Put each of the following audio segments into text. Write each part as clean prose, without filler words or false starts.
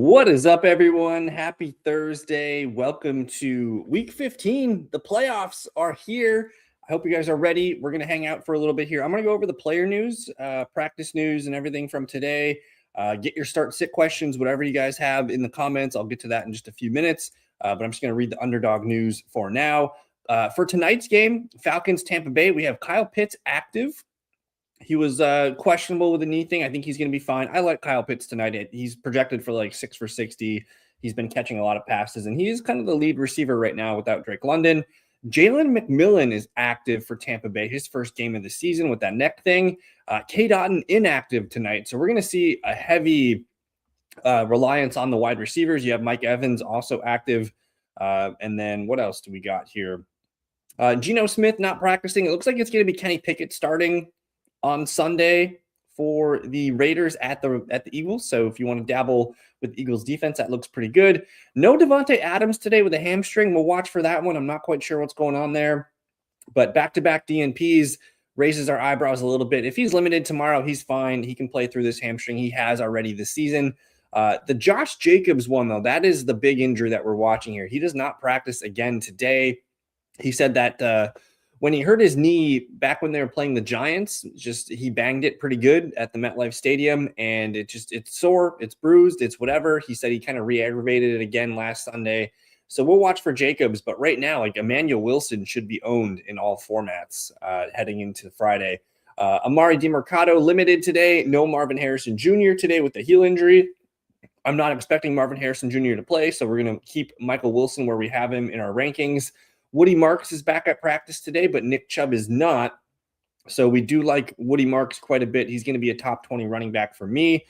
What is up, everyone? Happy Thursday. Welcome to week 15. The playoffs are here. I hope you guys are ready. We're going to hang out for a little bit here. I'm going to go over the player news, practice news, and everything from today. Get your start sit questions, whatever you guys have in the comments. I'll get to that in just a few minutes, but I'm just going to read the underdog news for now. For tonight's game, Falcons Tampa Bay, we have Kyle Pitts active. He was questionable with the knee thing. I think he's going to be fine. I like Kyle Pitts tonight. He's projected for like 6 for 60. He's been catching a lot of passes, and he's kind of the lead receiver right now without Drake London. Jalen McMillan is active for Tampa Bay, his first game of the season with that neck thing. Cade Otton inactive tonight. So we're going to see a heavy reliance on the wide receivers. You have Mike Evans also active. And then what else do we got here? Geno Smith not practicing. It looks like it's going to be Kenny Pickett starting on Sunday for the Raiders at the Eagles. So if you want to dabble with Eagles defense, that looks pretty good. No Devontae Adams today with a hamstring. We'll watch for that one. I'm not quite sure what's going on there. But back-to-back DNPs raises our eyebrows a little bit. If he's limited tomorrow, he's fine. He can play through this hamstring. He has already this season. The Josh Jacobs one, though, that is the big injury that we're watching here. He does not practice again today. He said that when he hurt his knee back when they were playing the Giants, he banged it pretty good at the MetLife Stadium, and it's sore, it's bruised, it's whatever. He said he kind of re-aggravated it again last Sunday. So we'll watch for Jacobs, but right now, like Emmanuel Wilson should be owned in all formats heading into Friday. Amari DeMercado limited today. No Marvin Harrison Jr. today with the heel injury. I'm not expecting Marvin Harrison Jr. to play, so we're going to keep Michael Wilson where we have him in our rankings. Woody Marks is back at practice today, but Nick Chubb is not. So we do like Woody Marks quite a bit. He's going to be a top 20 running back for me.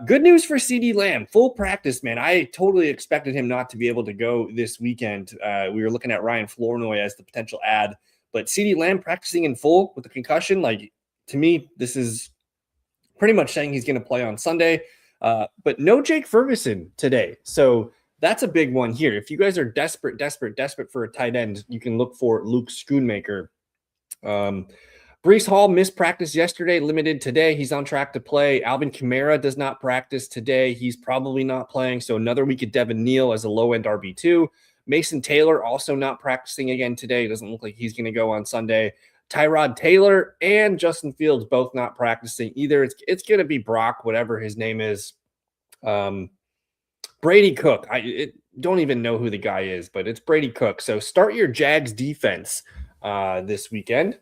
Good news for CeeDee Lamb. Full practice, man. I totally expected him not to be able to go this weekend. We were looking at Ryan Flournoy as the potential ad, but CeeDee Lamb practicing in full with a concussion, like, to me, this is pretty much saying he's going to play on Sunday. But no Jake Ferguson today. So that's a big one here. If you guys are desperate for a tight end, you can look for Luke Schoonmaker. Breece Hall missed practice yesterday, limited today. He's on track to play. Alvin Kamara does not practice today. He's probably not playing. So another week of Devin Neal as a low-end RB2. Mason Taylor also not practicing again today. Doesn't look like he's going to go on Sunday. Tyrod Taylor and Justin Fields both not practicing either. It's going to be Brock, whatever his name is. Brady Cook. I don't even know who the guy is, but it's Brady Cook. So start your Jags defense this weekend.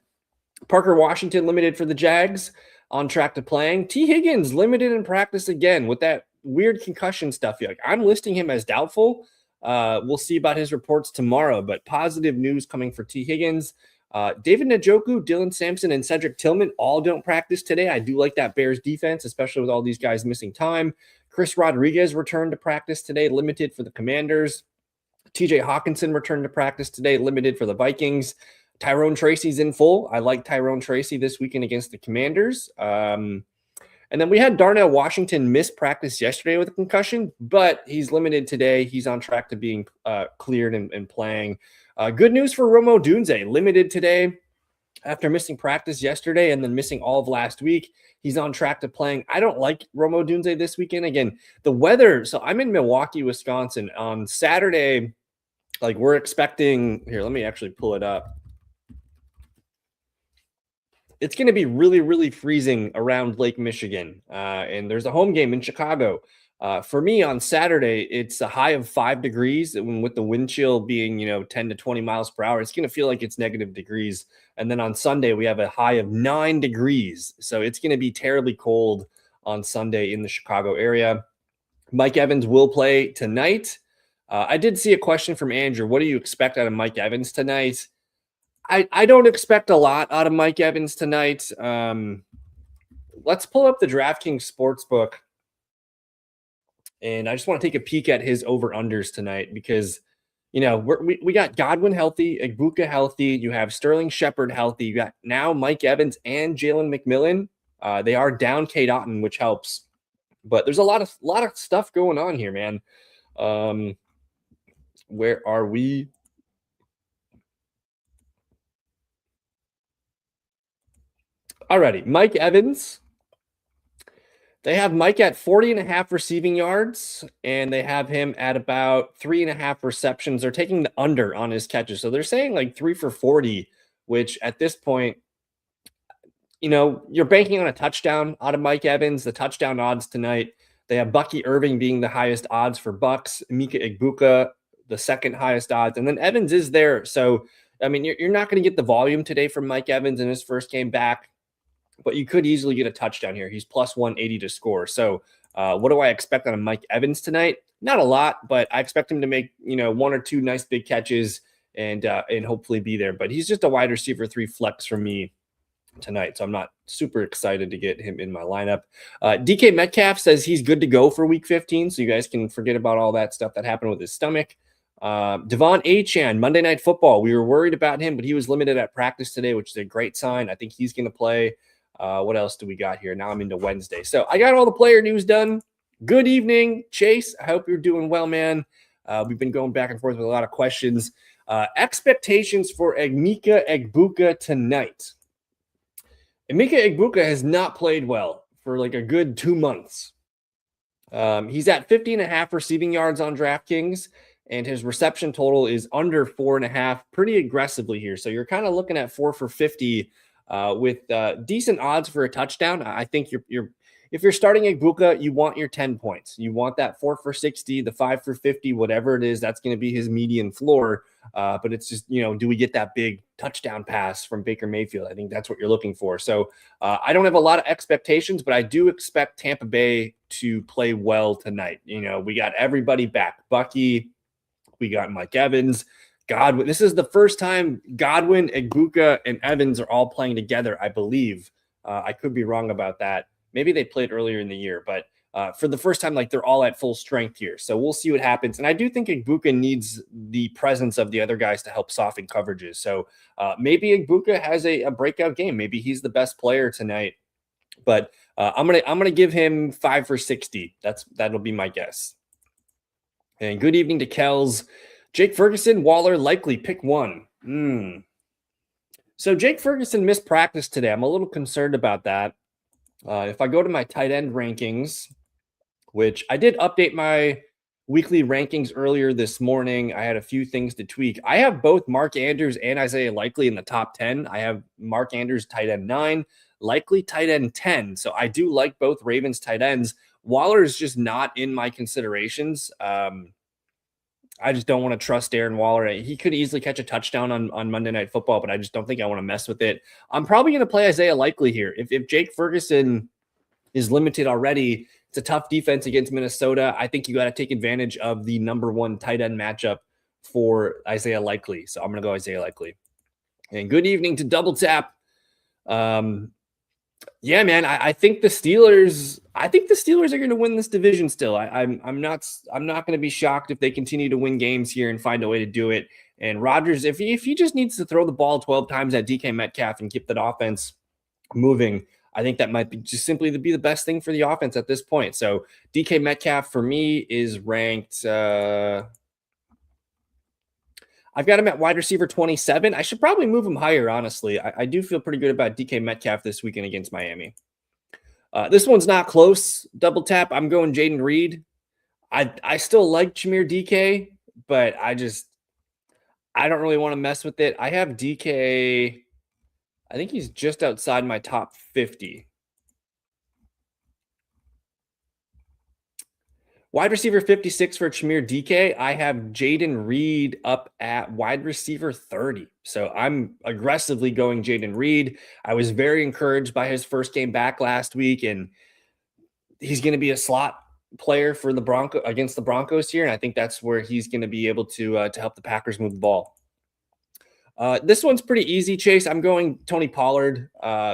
Parker Washington limited for the Jags, on track to playing. T. Higgins limited in practice again with that weird concussion stuff. I'm listing him as doubtful. We'll see about his reports tomorrow, but positive news coming for T. Higgins. David Njoku, Dylan Sampson, and Cedric Tillman all don't practice today. I do like that Bears defense, especially with all these guys missing time. Chris Rodriguez returned to practice today, limited for the Commanders. TJ Hawkinson returned to practice today, limited for the Vikings. Tyrone Tracy's in full. I like Tyrone Tracy this weekend against the Commanders. And then we had Darnell Washington miss practice yesterday with a concussion, but he's limited today. He's on track to being cleared and playing. Good news for Rome Odunze, limited today after missing practice yesterday and then missing all of last week. He's on track to playing. I don't like Rome Odunze this weekend. Again, the weather. So I'm in Milwaukee, Wisconsin. On Saturday, we're expecting – here, let me actually pull it up. It's going to be really, really freezing around Lake Michigan. And there's a home game in Chicago. For me on Saturday, it's a high of 5 degrees. And with the wind chill being, 10 to 20 miles per hour, it's going to feel like it's negative degrees. And then on Sunday, we have a high of 9 degrees. So it's going to be terribly cold on Sunday in the Chicago area. Mike Evans will play tonight. I did see a question from Andrew. What do you expect out of Mike Evans tonight? I don't expect a lot out of Mike Evans tonight. Let's pull up the DraftKings Sportsbook. And I just want to take a peek at his over-unders tonight because, we got Godwin healthy, Igbokwe healthy. You have Sterling Shepard healthy. You got now Mike Evans and Jalen McMillan. They are down Cade Otton, which helps. But there's a lot of stuff going on here, man. Where are we? Alrighty, Mike Evans. They have Mike at 40.5 receiving yards, and they have him at about 3.5 receptions. They're taking the under on his catches. So they're saying like 3 for 40, which at this point, you're banking on a touchdown out of Mike Evans. The touchdown odds tonight, they have Bucky Irving being the highest odds for Bucks, Mika Egbuka, the second highest odds, and then Evans is there. So, I mean, you're not going to get the volume today from Mike Evans in his first game back, but you could easily get a touchdown here. He's plus 180 to score. So, what do I expect on Mike Evans tonight? Not a lot, but I expect him to make, one or two nice big catches and hopefully be there. But he's just a wide receiver 3 flex for me tonight, so I'm not super excited to get him in my lineup. DK Metcalf says he's good to go for week 15, so you guys can forget about all that stuff that happened with his stomach. Devon Achane, Monday Night Football. We were worried about him, but he was limited at practice today, which is a great sign. I think he's going to play. What else do we got here? Now I'm into Wednesday. So I got all the player news done. Good evening, Chase. I hope you're doing well, man. We've been going back and forth with a lot of questions. Expectations for Emeka Egbuka tonight. Emeka Egbuka has not played well for like a good 2 months. He's at 50.5 receiving yards on DraftKings, and his reception total is under 4.5, pretty aggressively here. So you're kind of looking at 4 for 50 with decent odds for a touchdown. I think if you're starting Egbuka, you want your 10 points. You want that 4 for 60, the 5 for 50, whatever it is. That's going to be his median floor. But it's just, do we get that big touchdown pass from Baker Mayfield? I think that's what you're looking for. So I don't have a lot of expectations, but I do expect Tampa Bay to play well tonight. We got everybody back. Bucky, we got Mike Evans, Godwin. This is the first time Godwin, Egbuka, and Evans are all playing together, I believe. I could be wrong about that. Maybe they played earlier in the year, but for the first time, like they're all at full strength here. So we'll see what happens. And I do think Egbuka needs the presence of the other guys to help soften coverages. So maybe Egbuka has a breakout game. Maybe he's the best player tonight. But I'm gonna give him 5 for 60. That'll be my guess. And good evening to Kells. Jake Ferguson, Waller, likely pick one. So Jake Ferguson missed practice today. I'm a little concerned about that. If I go to my tight end rankings, which I did update my weekly rankings earlier this morning, I had a few things to tweak. I have both Mark Andrews and Isaiah Likely in the top 10. I have Mark Andrews tight end 9, Likely tight end 10. So I do like both Ravens tight ends. Waller is just not in my considerations. I just don't want to trust Darren Waller. He could easily catch a touchdown on Monday Night Football, but I just don't think I want to mess with it. I'm probably going to play Isaiah Likely here. If Jake Ferguson is limited already, it's a tough defense against Minnesota. I think you got to take advantage of the number 1 tight end matchup for Isaiah Likely. So I'm going to go Isaiah Likely. And good evening to Double Tap. Yeah, man, I think the Steelers are going to win this division still. I'm not going to be shocked if they continue to win games here and find a way to do it. And Rodgers, if he just needs to throw the ball 12 times at DK Metcalf and keep that offense moving, I think that might be just simply to be the best thing for the offense at this point. So DK Metcalf for me is ranked. I've got him at wide receiver 27. I should probably move him higher, honestly. I do feel pretty good about DK Metcalf this weekend against Miami. This one's not close. Double tap. I'm going Jaden Reed. I still like Jameer DK, but I don't really want to mess with it. I have DK. I think he's just outside my top 50. Wide receiver 56 for Jameer DK. I have Jaden Reed up at wide receiver 30. So I'm aggressively going Jaden Reed. I was very encouraged by his first game back last week, and he's going to be a slot player for the against the Broncos here. And I think that's where he's going to be able to help the Packers move the ball. This one's pretty easy, Chase. I'm going Tony Pollard.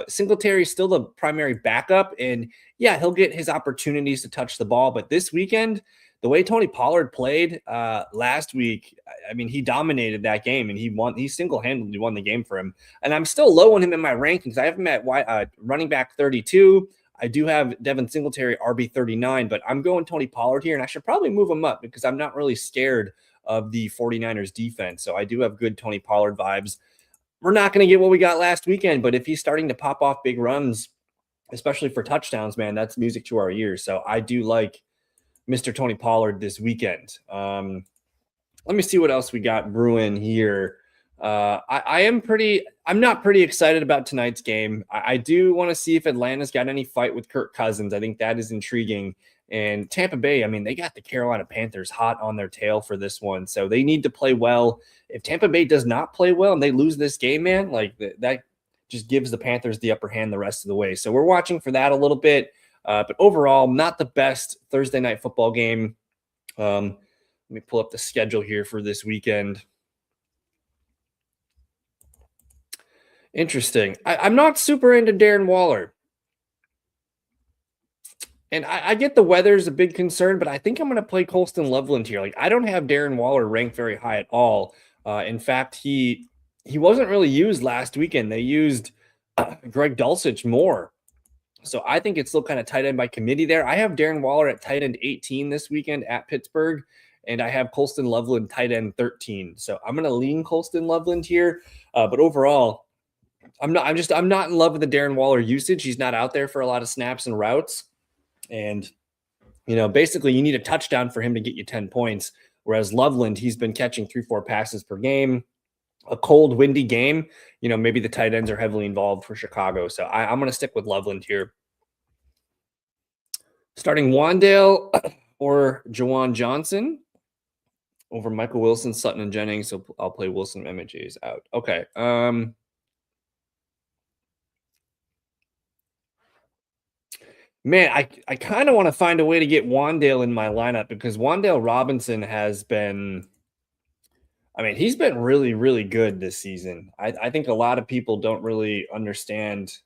Singletary is still the primary backup, and yeah, he'll get his opportunities to touch the ball. But this weekend, the way Tony Pollard played last week, I mean, he dominated that game, and he single-handedly won the game for him. And I'm still low on him in my rankings. I have him at running back 32. I do have Devin Singletary RB 39, but I'm going Tony Pollard here, and I should probably move him up because I'm not really scared of the 49ers defense. So I do have good Tony Pollard vibes. We're not going to get what we got last weekend, but if he's starting to pop off big runs, especially for touchdowns, man, that's music to our ears. So I do like Mr. Tony Pollard this weekend. Let me see what else we got brewing here. I'm not pretty excited about tonight's game. I do want to see if Atlanta's got any fight with Kirk Cousins. I think that is intriguing. And Tampa Bay, I mean, they got the Carolina Panthers hot on their tail for this one. So they need to play well. If Tampa Bay does not play well and they lose this game, man, like that just gives the Panthers the upper hand the rest of the way. So we're watching for that a little bit. But overall, not the best Thursday night football game. Let me pull up the schedule here for this weekend. Interesting. I'm not super into Darren Waller. And I get the weather's a big concern, but I think I'm going to play Colston Loveland here. Like, I don't have Darren Waller ranked very high at all. In fact, he wasn't really used last weekend. They used Greg Dulcich more. So I think it's still kind of tight end by committee there. I have Darren Waller at tight end 18 this weekend at Pittsburgh, and I have Colston Loveland tight end 13. So I'm going to lean Colston Loveland here. But overall, I'm not in love with the Darren Waller usage. He's not out there for a lot of snaps and routes. And, basically you need a touchdown for him to get you 10 points. Whereas Loveland, he's been catching 3-4 passes per game. A cold, windy game, maybe the tight ends are heavily involved for Chicago. So I'm going to stick with Loveland here. Starting Wandale or Juwan Johnson over Michael Wilson, Sutton, and Jennings. So I'll play Wilson. MJ's out. Okay. Man, I kind of want to find a way to get Wandale in my lineup because Wandale Robinson has been, he's been really, really good this season. I think a lot of people don't really understand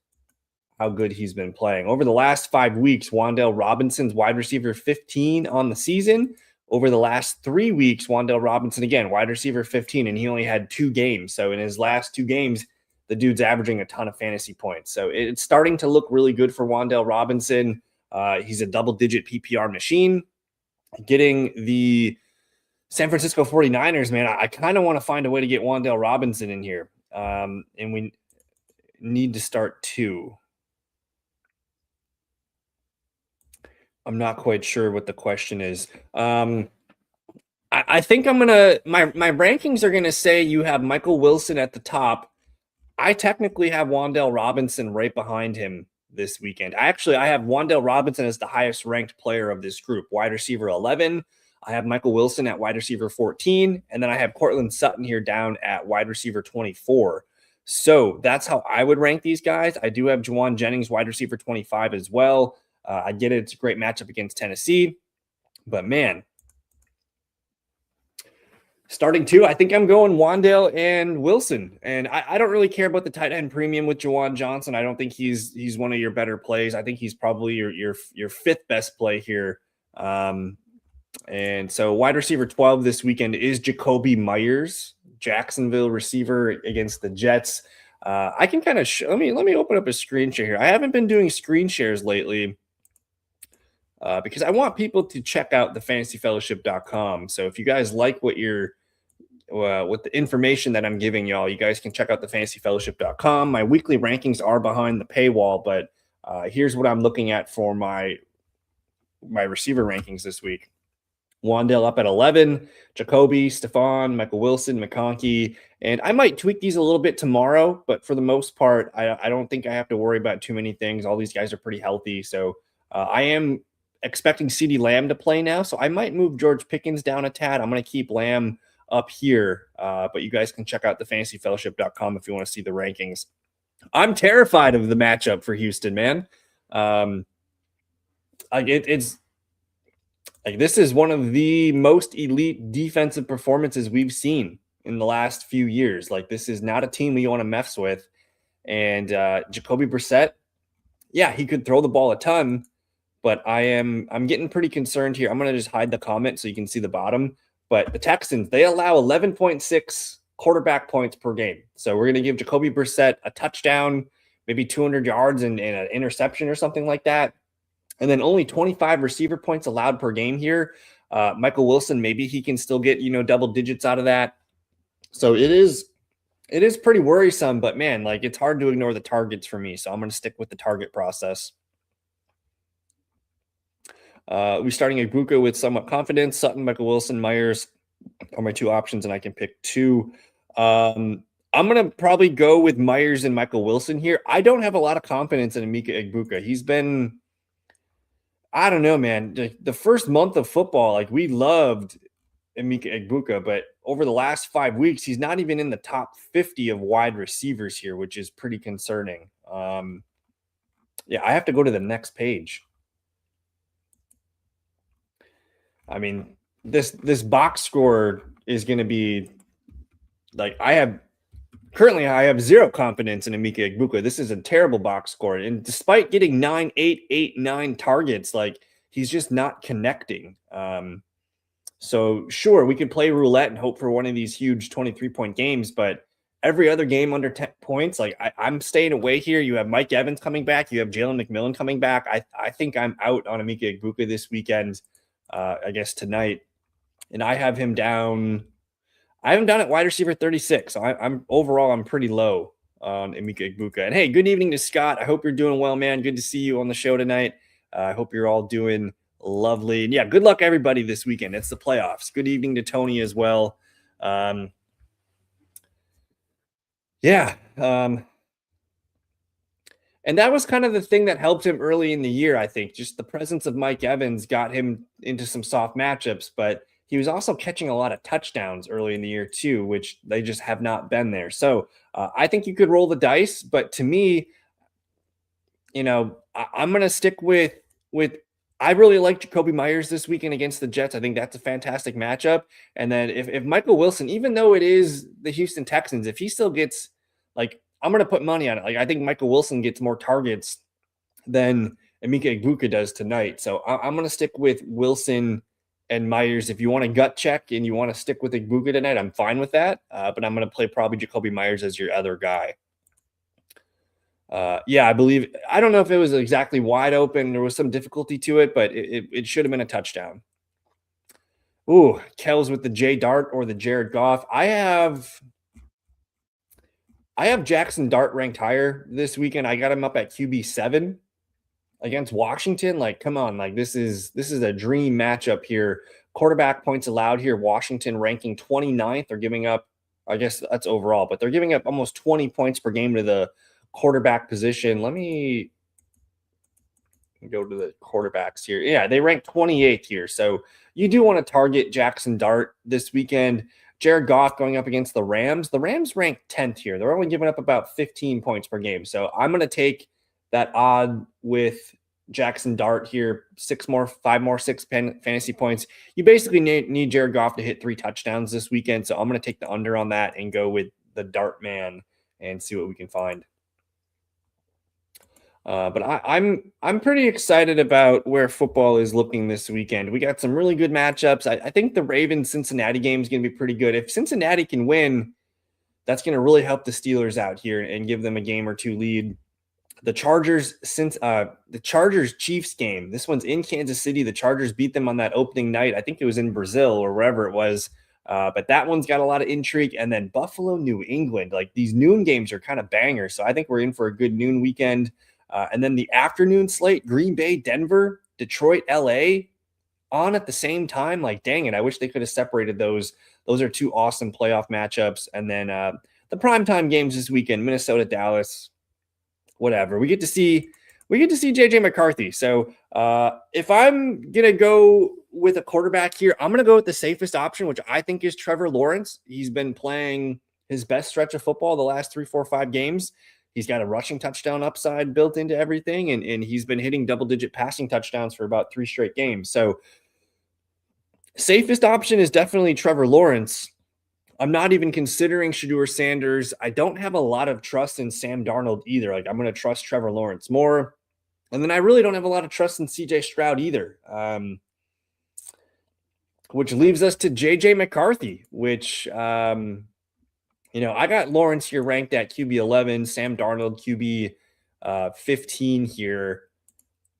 how good he's been playing. Over the last 5 weeks, Wandale Robinson's wide receiver 15 on the season. Over the last 3 weeks, Wandale Robinson, again, wide receiver 15, and he only had 2 games. So in his last 2 games, the dude's averaging a ton of fantasy points. So it's starting to look really good for Wandale Robinson. He's a double-digit PPR machine. Getting the San Francisco 49ers, man, I kind of want to find a way to get Wandale Robinson in here. And we need to start 2. I'm not quite sure what the question is. I think I'm going to – my rankings are going to say you have Michael Wilson at the top. I technically have Wandale Robinson right behind him this weekend. I have Wandale Robinson as the highest ranked player of this group, wide receiver 11. I have Michael Wilson at wide receiver 14, and then I have Cortland Sutton here down at wide receiver 24. So that's how I would rank these guys. I do have Juwan Jennings, wide receiver 25 as well. I get it. It's a great matchup against Tennessee, but man, starting 2, I think I'm going Wandale and Wilson. And I don't really care about the tight end premium with Juwan Johnson. I don't think he's one of your better plays. I think he's probably your 5th best play here. And so wide receiver 12 this weekend is Jakobi Meyers, Jacksonville receiver against the Jets. I can kind of let me open up a screen share here. I haven't been doing screen shares lately because I want people to check out the fantasyfellowship.com. So if you guys like what the information that I'm giving y'all, you guys can check out the fantasyfellowship.com. My weekly rankings are behind the paywall, but here's what I'm looking at for my receiver rankings this week. Wandale up at 11, Jacoby, Stephon, Michael Wilson, McConkey, and I might tweak these a little bit tomorrow, but for the most part, I don't think I have to worry about too many things. All these guys are pretty healthy, so I am expecting CeeDee Lamb to play now, so I might move George Pickens down a tad. I'm going to keep Lamb up here, but you guys can check out the fantasyfellowship.com if you want to see the rankings. I'm terrified of the matchup for Houston, man. It's like this is one of the most elite defensive performances we've seen in the last few years. Like, this is not a team we want to mess with. And Jacoby Brissett, yeah, he could throw the ball a ton, but I'm getting pretty concerned here. I'm going to just hide the comment so you can see the bottom. But the Texans, they allow 11.6 quarterback points per game. So we're going to give Jacoby Brissett a touchdown, maybe 200 yards and an interception or something like that. And then only 25 receiver points allowed per game here. Michael Wilson, maybe he can still get, double digits out of that. So it is It is pretty worrisome, but man, like it's hard to ignore the targets for me. So I'm going to stick with the target process. We starting Ibuka with somewhat confidence. Sutton, Michael Wilson, Myers are my two options, and I can pick two. I'm going to probably go with Myers and Michael Wilson here. I don't have a lot of confidence in Emeka Egbuka. He's been, I don't know, man. The first month of football, like we loved Emeka Egbuka, but over the last 5 weeks, he's not even in the top 50 of wide receivers here, which is pretty concerning. Yeah, I have to go to the next page. I mean, this box score is going to be like I have zero confidence in Emeka Egbuka. This is a terrible box score, and despite getting 9, 8, 8, 9 targets, like he's just not connecting. So sure, we could play roulette and hope for one of these huge 23-point games, but every other game under 10 points, like I'm staying away here. You have Mike Evans coming back. You have Jalen McMillan coming back. I think I'm out on Emeka Egbuka this weekend. I guess tonight, and I have him down. I have him down at wide receiver 36. So I'm overall I'm pretty low on Emeka Egbuka. And hey, good evening to Scott. I hope you're doing well, man. Good to see you on the show tonight. I hope you're all doing lovely. And yeah, good luck everybody this weekend. It's the playoffs. Good evening to Tony as well. Yeah. And that was kind of the thing that helped him early in the year, I think. Just the presence of Mike Evans got him into some soft matchups, but he was also catching a lot of touchdowns early in the year too, which they just have not been there. So I think you could roll the dice, but to me, I'm going to stick with. I really like Jakobi Meyers this weekend against the Jets. I think that's a fantastic matchup. And then if Michael Wilson, even though it is the Houston Texans, if he still gets like, I'm going to put money on it. Like I think Michael Wilson gets more targets than Emeka Egbuka does tonight. So I'm going to stick with Wilson and Myers. If you want a gut check and you want to stick with Egbuka tonight, I'm fine with that. But I'm going to play probably Jakobi Meyers as your other guy. Yeah, I believe, I don't know if it was exactly wide open. There was some difficulty to it, but it should have been a touchdown. Ooh, Kells with the J Dart or the Jared Goff. I have Jackson Dart ranked higher this weekend. I got him up at QB7 against Washington. Like, come on, like this is a dream matchup here. Quarterback points allowed here. Washington ranking 29th. They're giving up, I guess that's overall, but they're giving up almost 20 points per game to the quarterback position. Let me go to the quarterbacks here. Yeah, they rank 28th here. So you do want to target Jackson Dart this weekend. Jared Goff going up against the Rams. The Rams rank 10th here. They're only giving up about 15 points per game. So I'm going to take that odd with Jackson Dart here. 6 fantasy points. You basically need Jared Goff to hit 3 touchdowns this weekend. So I'm going to take the under on that and go with the Dart man and see what we can find. But I'm pretty excited about where football is looking this weekend. We got some really good matchups. I think the Ravens-Cincinnati game is going to be pretty good. If Cincinnati can win, that's going to really help the Steelers out here and give them a game or two lead. The Chargers-Chiefs game, this one's in Kansas City. The Chargers beat them on that opening night. I think it was in Brazil or wherever it was. But that one's got a lot of intrigue. And then Buffalo, New England, like these noon games are kind of bangers. So I think we're in for a good noon weekend. And then the afternoon slate, Green Bay, Denver, Detroit, LA on at the same time. Like, dang it, I wish they could have separated those. Those are 2 awesome playoff matchups. And then the primetime games this weekend, Minnesota, Dallas, whatever. We get to see JJ McCarthy. So if I'm going to go with a quarterback here, I'm going to go with the safest option, which I think is Trevor Lawrence. He's been playing his best stretch of football the last 3, 4, 5 games. He's got a rushing touchdown upside built into everything, and he's been hitting double-digit passing touchdowns for about 3 straight games. So safest option is definitely Trevor Lawrence. I'm not even considering Shedeur Sanders. I don't have a lot of trust in Sam Darnold either. Like, I'm going to trust Trevor Lawrence more. And then I really don't have a lot of trust in CJ Stroud either, which leaves us to JJ McCarthy, which I got Lawrence here ranked at QB 11, Sam Darnold QB 15 here.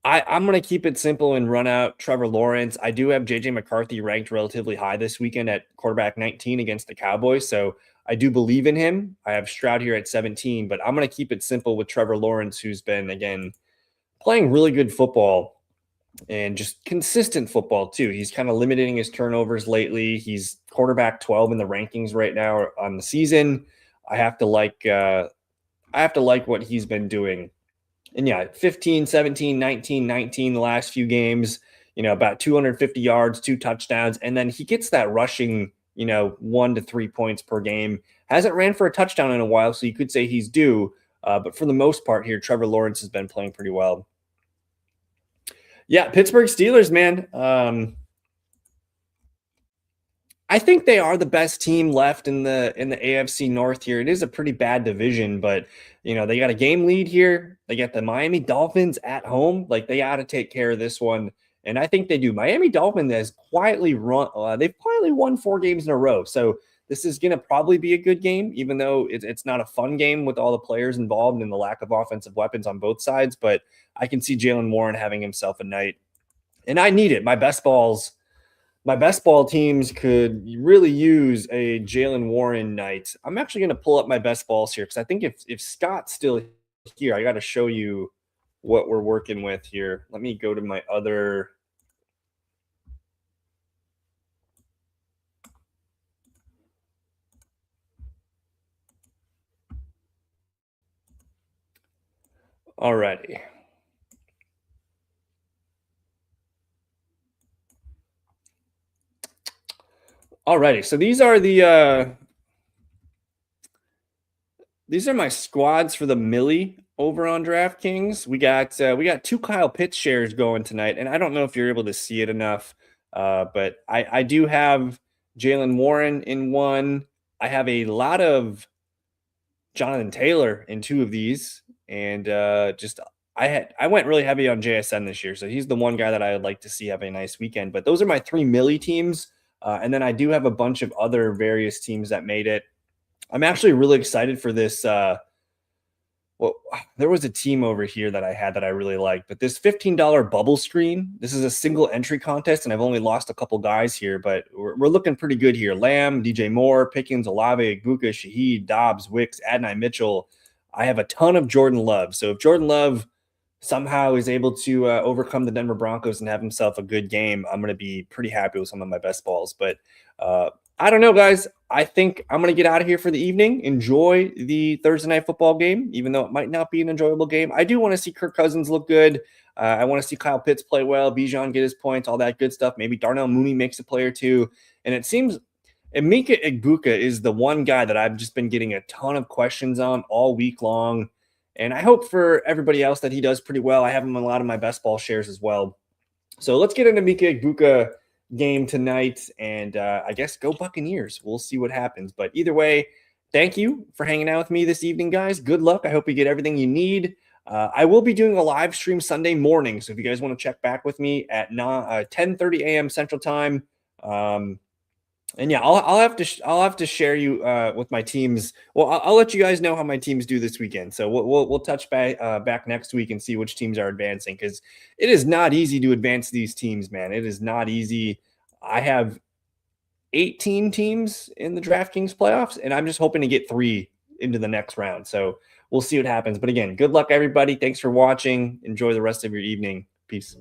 I'm going to keep it simple and run out Trevor Lawrence. I do have JJ McCarthy ranked relatively high this weekend at quarterback 19 against the Cowboys. So I do believe in him. I have Stroud here at 17, but I'm going to keep it simple with Trevor Lawrence, who's been, again, playing really good football and just consistent football too. He's kind of limiting his turnovers lately. He's quarterback 12 in the rankings right now on the season. I have to like what he's been doing. And yeah, 15, 17, 19, 19 the last few games, about 250 yards, 2 touchdowns, and then he gets that rushing, 1 to 3 points per game. Hasn't ran for a touchdown in a while, so you could say he's due. But for the most part here, Trevor Lawrence has been playing pretty well. Yeah, Pittsburgh Steelers, man. I think they are the best team left in the AFC North here. It is a pretty bad division, but they got a game lead here. They got the Miami Dolphins at home. Like, they got to take care of this one, and I think they do. Miami Dolphins has quietly run. They've quietly won 4 games in a row, so this is going to probably be a good game, even though it's not a fun game with all the players involved and the lack of offensive weapons on both sides. But I can see Jaylen Warren having himself a night, and I need it. My best ball teams could really use a Jaylen Warren night. I'm actually going to pull up my best balls here because I think if Scott's still here, I got to show you what we're working with here. Let me go to my other. Alrighty. Alrighty. So these are my squads for the Millie over on DraftKings. We got 2 Kyle Pitts shares going tonight, and I don't know if you're able to see it enough, but I do have Jaylen Warren in one. I have a lot of Jonathan Taylor in 2 of these, and I went really heavy on JSN this year, so he's the one guy that I would like to see have a nice weekend. But those are my 3 Millie teams, and then I do have a bunch of other various teams that made it. I'm actually really excited for this. Well, there was a team over here that I had that I really liked, but this $15 bubble screen, this is a single entry contest, and I've only lost a couple guys here, but we're looking pretty good here. Lamb, DJ Moore, Pickens, Olave, Buka, Shaheed, Dobbs, Wicks, Adonai Mitchell. I have a ton of Jordan Love. So if Jordan Love somehow is able to overcome the Denver Broncos and have himself a good game, I'm going to be pretty happy with some of my best balls. But I don't know, guys. I think I'm going to get out of here for the evening. Enjoy the Thursday night football game, even though it might not be an enjoyable game. I do want to see Kirk Cousins look good. I want to see Kyle Pitts play well, Bijan get his points, all that good stuff. Maybe Darnell Mooney makes a play or two. And it seems Emeka Egbuka is the one guy that I've just been getting a ton of questions on all week long. And I hope for everybody else that he does pretty well. I have him in a lot of my best ball shares as well. So let's get into Emeka Egbuka game tonight, and I guess go Buccaneers. We'll see what happens. But either way, thank you for hanging out with me this evening, guys. Good luck. I hope you get everything you need. I will be doing a live stream Sunday morning, so if you guys want to check back with me at 10:30 a.m. Central Time. And yeah, I'll have to share you with my teams. Well, I'll let you guys know how my teams do this weekend. So we'll touch back next week and see which teams are advancing, because it is not easy to advance these teams, man. It is not easy. I have 18 teams in the DraftKings playoffs, and I'm just hoping to get 3 into the next round. So we'll see what happens. But again, good luck, everybody. Thanks for watching. Enjoy the rest of your evening. Peace.